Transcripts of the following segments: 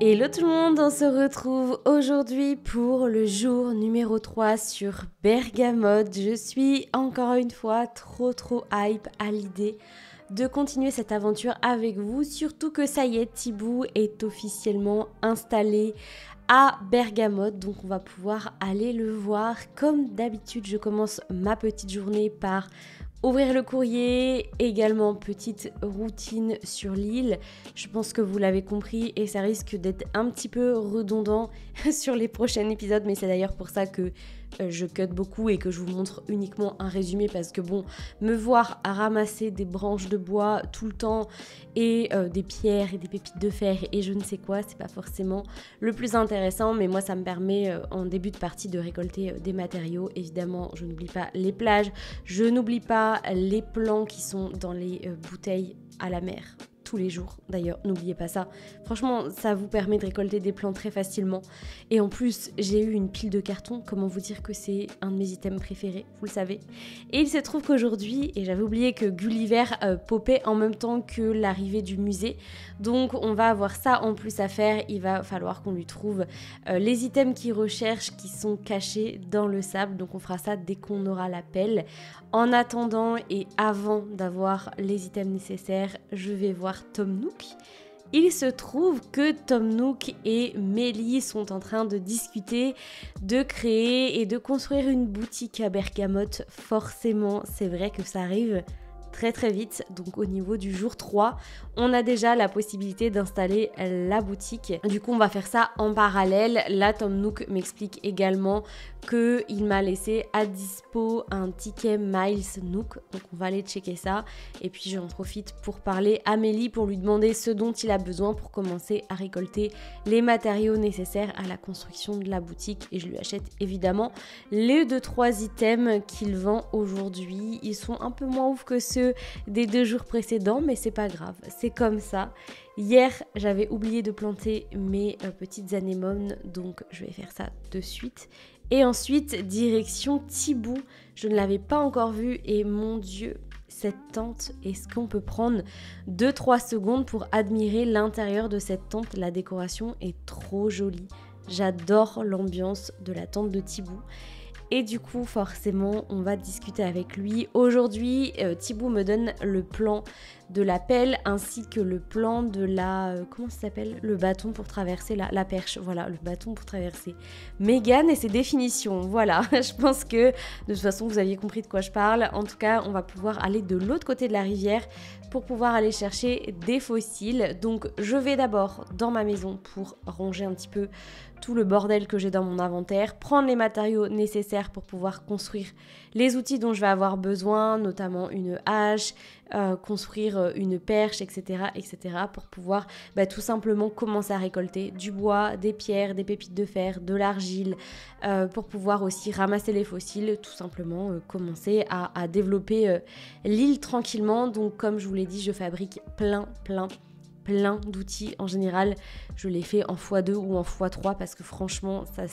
Hello tout le monde, on se retrouve aujourd'hui pour le jour numéro 3 sur Bergamote. Je suis encore une fois trop hype à l'idée de continuer cette aventure avec vous, surtout que ça y est, Thibaut est officiellement installé à Bergamote, donc on va pouvoir aller le voir. Comme d'habitude, je commence ma petite journée par ouvrir le courrier, également petite routine sur l'île. Je pense que vous l'avez compris et ça risque d'être un petit peu redondant sur les prochains épisodes, mais c'est d'ailleurs pour ça que je cut beaucoup et que je vous montre uniquement un résumé, parce que bon, me voir à ramasser des branches de bois tout le temps et des pierres et des pépites de fer et je ne sais quoi, c'est pas forcément le plus intéressant, mais moi ça me permet en début de partie de récolter des matériaux. Évidemment, je n'oublie pas les plages, je n'oublie pas les plants qui sont dans les bouteilles à la mer. Tous les jours d'ailleurs, n'oubliez pas ça. Franchement, ça vous permet de récolter des plants très facilement. Et en plus, j'ai eu une pile de carton. Comment vous dire que c'est un de mes items préférés, vous le savez. Et il se trouve qu'aujourd'hui, et j'avais oublié que Gulliver popait en même temps que l'arrivée du musée. Donc on va avoir ça en plus à faire. Il va falloir qu'on lui trouve les items qu'il recherche qui sont cachés dans le sable. Donc on fera ça dès qu'on aura la pelle. En attendant et avant d'avoir les items nécessaires, je vais voir Tom Nook. Il se trouve que Tom Nook et Mélie sont en train de discuter, de créer et de construire une boutique à Bergamote. Forcément, c'est vrai que ça arrive très vite. Donc au niveau du jour 3, on a déjà la possibilité d'installer la boutique. Du coup, on va faire ça en parallèle. Là, Tom Nook m'explique également qu'il m'a laissé à dispo un ticket Miles Nook. Donc on va aller checker ça. Et puis j'en profite pour parler à Mélie pour lui demander ce dont il a besoin pour commencer à récolter les matériaux nécessaires à la construction de la boutique. Et je lui achète évidemment les 2-3 items qu'il vend aujourd'hui. Ils sont un peu moins ouf que ceux des 2 jours précédents, mais c'est pas grave, c'est comme ça. Hier, j'avais oublié de planter mes petites anémones, donc je vais faire ça de suite. Et ensuite, direction Thibaut. Je ne l'avais pas encore vu et mon Dieu, cette tente, est-ce qu'on peut prendre 2-3 secondes pour admirer l'intérieur de cette tente? La décoration est trop jolie. J'adore l'ambiance de la tente de Thibaut. Et du coup, forcément, on va discuter avec lui. Aujourd'hui, Thibaut me donne le plan de la pelle ainsi que le plan de la... comment ça s'appelle? Le bâton pour traverser la perche. Voilà, le bâton pour traverser. Mégane et ses définitions. Voilà, je pense que de toute façon, vous aviez compris de quoi je parle. En tout cas, on va pouvoir aller de l'autre côté de la rivière pour pouvoir aller chercher des fossiles. Donc, je vais d'abord dans ma maison pour ranger un petit peu tout le bordel que j'ai dans mon inventaire, prendre les matériaux nécessaires pour pouvoir construire les outils dont je vais avoir besoin, notamment une hache, construire une perche, etc. pour pouvoir tout simplement commencer à récolter du bois, des pierres, des pépites de fer, de l'argile, pour pouvoir aussi ramasser les fossiles, tout simplement commencer à développer l'île tranquillement. Donc comme je vous l'ai dit, je fabrique plein d'outils. En général, je les fais en x2 ou en x3 parce que franchement, ça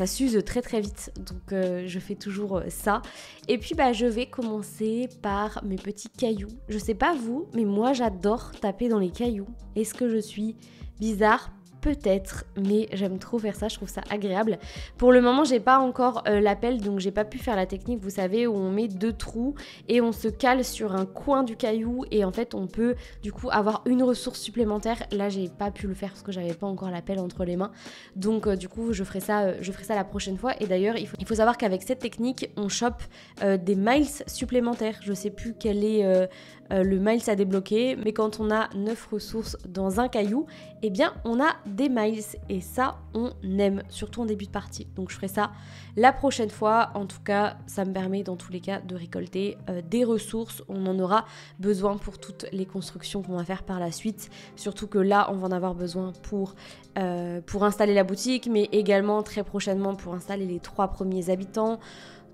s'use très vite. Donc, je fais toujours ça. Et puis, je vais commencer par mes petits cailloux. Je sais pas vous, mais moi, j'adore taper dans les cailloux. Est-ce que je suis bizarre ? Peut-être, mais j'aime trop faire ça, je trouve ça agréable. Pour le moment, j'ai pas encore la pelle, donc j'ai pas pu faire la technique, vous savez, où on met 2 trous et on se cale sur un coin du caillou et en fait, on peut du coup avoir une ressource supplémentaire. Là, j'ai pas pu le faire parce que j'avais pas encore la pelle entre les mains. Donc du coup, je ferai ça la prochaine fois. Et d'ailleurs, il faut savoir qu'avec cette technique, on chope des miles supplémentaires. Je sais plus quel est le miles à débloquer, mais quand on a 9 ressources dans un caillou, eh bien on a des miles et ça on aime, surtout en début de partie. Donc je ferai ça la prochaine fois. En tout cas, ça me permet dans tous les cas de récolter des ressources. On en aura besoin pour toutes les constructions qu'on va faire par la suite, surtout que là on va en avoir besoin pour installer la boutique, mais également très prochainement pour installer les 3 premiers habitants.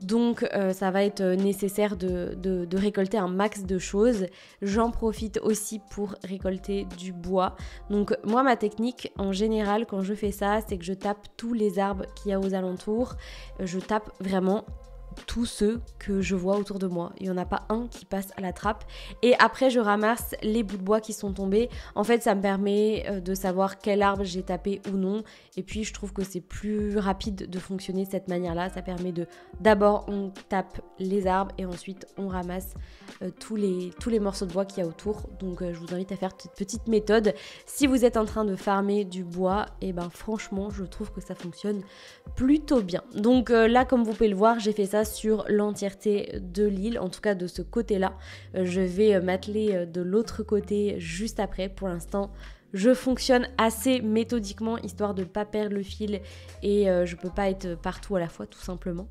Donc ça va être nécessaire de récolter un max de choses. J'en profite aussi pour récolter du bois. Donc moi, ma technique en général quand je fais ça, c'est que je tape tous les arbres qu'il y a aux alentours. Je tape vraiment tous ceux que je vois autour de moi. Il n'y en a pas un qui passe à la trappe. Et après, je ramasse les bouts de bois qui sont tombés. En fait, ça me permet de savoir quel arbre j'ai tapé ou non. Et puis, je trouve que c'est plus rapide de fonctionner de cette manière-là. Ça permet d'abord, on tape les arbres et ensuite, on ramasse tous les morceaux de bois qu'il y a autour. Donc, je vous invite à faire cette petite méthode. Si vous êtes en train de farmer du bois, et ben franchement, je trouve que ça fonctionne plutôt bien. Donc là, comme vous pouvez le voir, j'ai fait ça sur l'entièreté de l'île, en tout cas de ce côté-là. Je vais m'atteler de l'autre côté juste après. Pour l'instant, je fonctionne assez méthodiquement, histoire de ne pas perdre le fil et je peux pas être partout à la fois, tout simplement.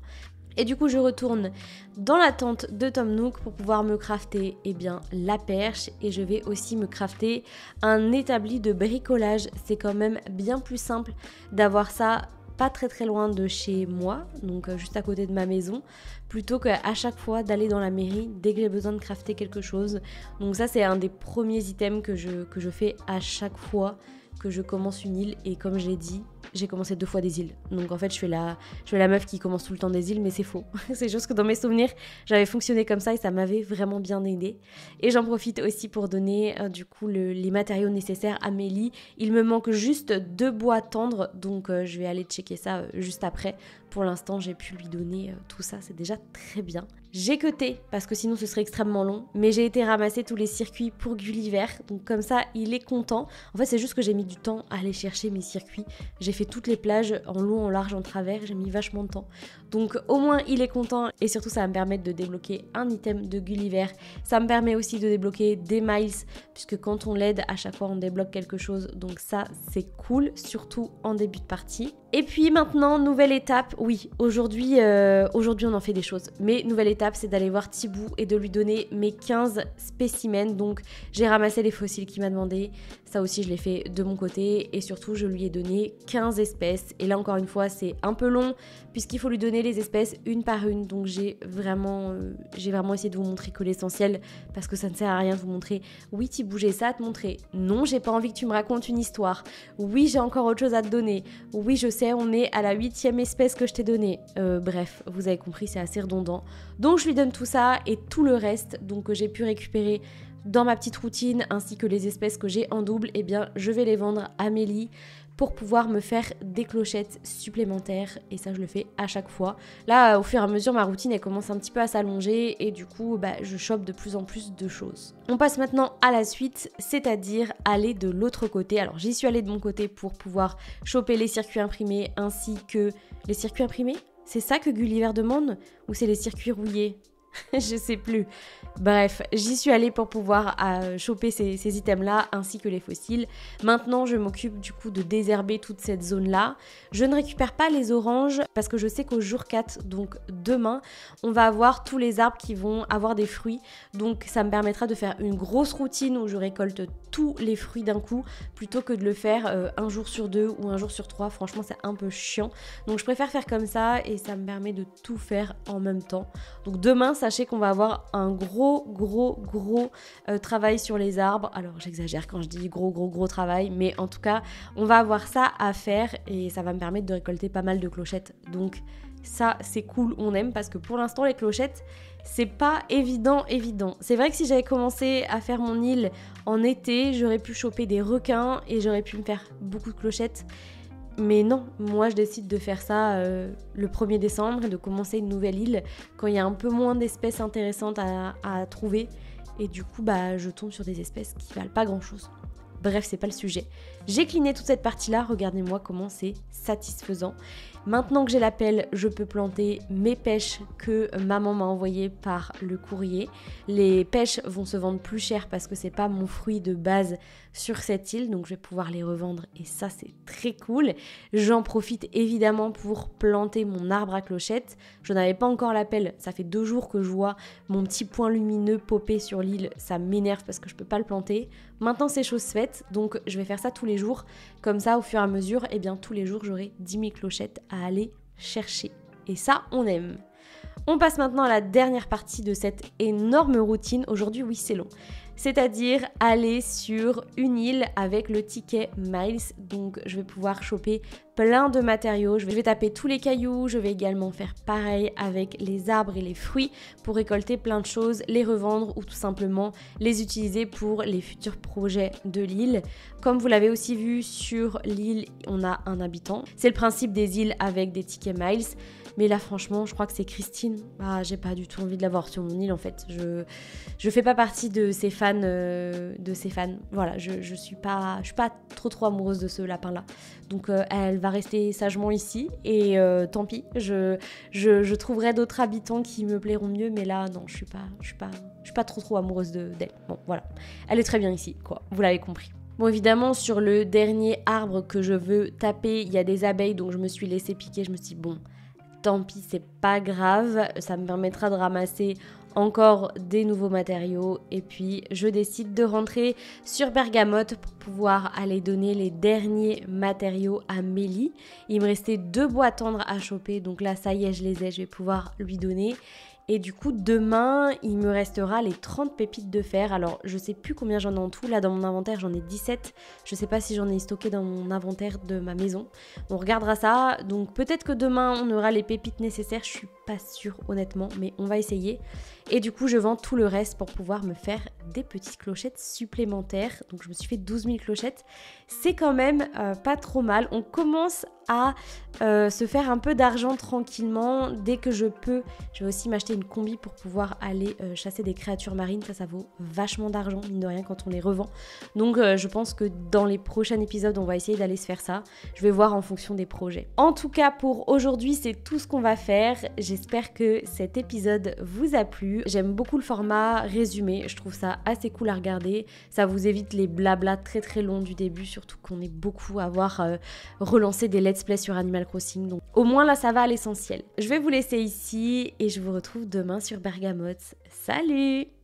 Et du coup, je retourne dans la tente de Tom Nook pour pouvoir me crafter la perche. Et je vais aussi me crafter un établi de bricolage. C'est quand même bien plus simple d'avoir ça pas très loin de chez moi, donc juste à côté de ma maison, plutôt qu'à chaque fois d'aller dans la mairie dès que j'ai besoin de crafter quelque chose. Donc ça, c'est un des premiers items que je fais à chaque fois que je commence une île. Et comme j'ai dit, j'ai commencé 2 fois des îles. Donc en fait, je fais la meuf qui commence tout le temps des îles, mais c'est faux. C'est juste que dans mes souvenirs, j'avais fonctionné comme ça et ça m'avait vraiment bien aidé. Et j'en profite aussi pour donner du coup les matériaux nécessaires à Mélie. Il me manque juste 2 bois tendres, donc je vais aller checker ça juste après. Pour l'instant, j'ai pu lui donner tout ça, c'est déjà très bien. J'ai cuté, parce que sinon ce serait extrêmement long, mais j'ai été ramasser tous les circuits pour Gulliver, donc comme ça, il est content. En fait, c'est juste que j'ai mis du temps à aller chercher mes circuits. J'ai fait toutes les plages en long, en large, en travers, j'ai mis vachement de temps. Donc au moins, il est content, et surtout, ça va me permettre de débloquer un item de Gulliver. Ça me permet aussi de débloquer des miles, puisque quand on l'aide, à chaque fois, on débloque quelque chose, donc ça, c'est cool, surtout en début de partie. Et puis maintenant, nouvelle étape, oui, aujourd'hui on en fait des choses, mais nouvelle étape, c'est d'aller voir Thibou et de lui donner mes 15 spécimens. Donc j'ai ramassé les fossiles qu'il m'a demandé, ça aussi je l'ai fait de mon côté, et surtout je lui ai donné 15 espèces. Et là encore une fois, c'est un peu long, puisqu'il faut lui donner les espèces une par une, donc j'ai vraiment essayé de vous montrer que l'essentiel, parce que ça ne sert à rien de vous montrer, oui Thibou j'ai ça à te montrer, non j'ai pas envie que tu me racontes une histoire, oui j'ai encore autre chose à te donner, oui je sais on est à la 8e espèce que je t'ai donnée, bref vous avez compris, c'est assez redondant. Donc je lui donne tout ça et tout le reste donc que j'ai pu récupérer dans ma petite routine, ainsi que les espèces que j'ai en double, et bien je vais les vendre à Mélie pour pouvoir me faire des clochettes supplémentaires, et ça je le fais à chaque fois. Là au fur et à mesure ma routine elle commence un petit peu à s'allonger et du coup je chope de plus en plus de choses. On passe maintenant à la suite, c'est-à-dire aller de l'autre côté. Alors j'y suis allée de mon côté pour pouvoir choper les circuits imprimés ainsi que les circuits imprimés. C'est ça que Gulliver demande ou c'est les circuits rouillés? Je sais plus. Bref, j'y suis allée pour pouvoir choper ces items-là ainsi que les fossiles. Maintenant, je m'occupe du coup de désherber toute cette zone-là. Je ne récupère pas les oranges parce que je sais qu'au jour 4, donc demain, on va avoir tous les arbres qui vont avoir des fruits. Donc ça me permettra de faire une grosse routine où je récolte tous les fruits d'un coup plutôt que de le faire un jour sur 2 ou un jour sur 3. Franchement, c'est un peu chiant. Donc je préfère faire comme ça et ça me permet de tout faire en même temps. Donc demain, sachez qu'on va avoir un gros travail sur les arbres. Alors j'exagère quand je dis gros travail, mais en tout cas on va avoir ça à faire et ça va me permettre de récolter pas mal de clochettes. Donc ça c'est cool, on aime, parce que pour l'instant les clochettes c'est pas évident. C'est vrai que si j'avais commencé à faire mon île en été, j'aurais pu choper des requins et j'aurais pu me faire beaucoup de clochettes. Mais non, moi je décide de faire ça le 1er décembre et de commencer une nouvelle île quand il y a un peu moins d'espèces intéressantes à trouver. Et du coup, je tombe sur des espèces qui valent pas grand chose. Bref, c'est pas le sujet. J'ai cleané toute cette partie-là, regardez-moi comment c'est satisfaisant. Maintenant que j'ai la pelle, je peux planter mes pêches que maman m'a envoyées par le courrier. Les pêches vont se vendre plus cher parce que c'est pas mon fruit de base sur cette île, donc je vais pouvoir les revendre et ça c'est très cool. J'en profite évidemment pour planter mon arbre à clochettes. Je n'avais pas encore la pelle, ça fait 2 jours que je vois mon petit point lumineux popper sur l'île, ça m'énerve parce que je peux pas le planter. Maintenant c'est chose faite, donc je vais faire ça tous les jours, comme ça au fur et à mesure, tous les jours j'aurai 10 000 clochettes à aller chercher. Et ça, on aime. On passe maintenant à la dernière partie de cette énorme routine. Aujourd'hui, oui, c'est long. c'est-à-dire aller sur une île avec le ticket Miles. Donc je vais pouvoir choper plein de matériaux, je vais taper tous les cailloux, je vais également faire pareil avec les arbres et les fruits pour récolter plein de choses, les revendre ou tout simplement les utiliser pour les futurs projets de l'île. Comme vous l'avez aussi vu sur l'île, on a un habitant. C'est le principe des îles avec des tickets Miles. Mais là franchement je crois que c'est Christine. Ah, j'ai pas du tout envie de l'avoir sur mon île en fait. Je fais pas partie de ces fans. Voilà, je suis pas trop amoureuse de ce lapin là. Donc elle va rester sagement ici et tant pis. Je trouverai d'autres habitants qui me plairont mieux, mais là non, je suis pas trop amoureuse d'elle. Bon voilà, elle est très bien ici quoi. Vous l'avez compris. Bon évidemment sur le dernier arbre que je veux taper, il y a des abeilles donc je me suis laissée piquer. Je me suis dit bon, tant pis, c'est pas grave, ça me permettra de ramasser encore des nouveaux matériaux et puis je décide de rentrer sur Bergamote pour pouvoir aller donner les derniers matériaux à Mélie. Il me restait 2 bois tendres à choper, donc là ça y est, je les ai, je vais pouvoir lui donner. Et du coup, demain, il me restera les 30 pépites de fer. Alors, je sais plus combien j'en ai en tout. Là, dans mon inventaire, j'en ai 17. Je sais pas si j'en ai stocké dans mon inventaire de ma maison. On regardera ça. Donc, peut-être que demain, on aura les pépites nécessaires. Je suis pas sûre, honnêtement, mais on va essayer. Et du coup, je vends tout le reste pour pouvoir me faire des petites clochettes supplémentaires. Donc, je me suis fait 12 000 clochettes. C'est quand même pas trop mal. On commence à se faire un peu d'argent tranquillement. Dès que je peux, je vais aussi m'acheter une combi pour pouvoir aller chasser des créatures marines. Ça vaut vachement d'argent, mine de rien, quand on les revend. Donc je pense que dans les prochains épisodes, on va essayer d'aller se faire ça. Je vais voir en fonction des projets. En tout cas, pour aujourd'hui, c'est tout ce qu'on va faire. J'espère que cet épisode vous a plu. J'aime beaucoup le format résumé. Je trouve ça assez cool à regarder. Ça vous évite les blablas très longs du début, surtout qu'on est beaucoup à avoir relancé des let's play sur Animal Crossing. Donc au moins là, ça va à l'essentiel. Je vais vous laisser ici et je vous retrouve demain sur Bergamote. Salut!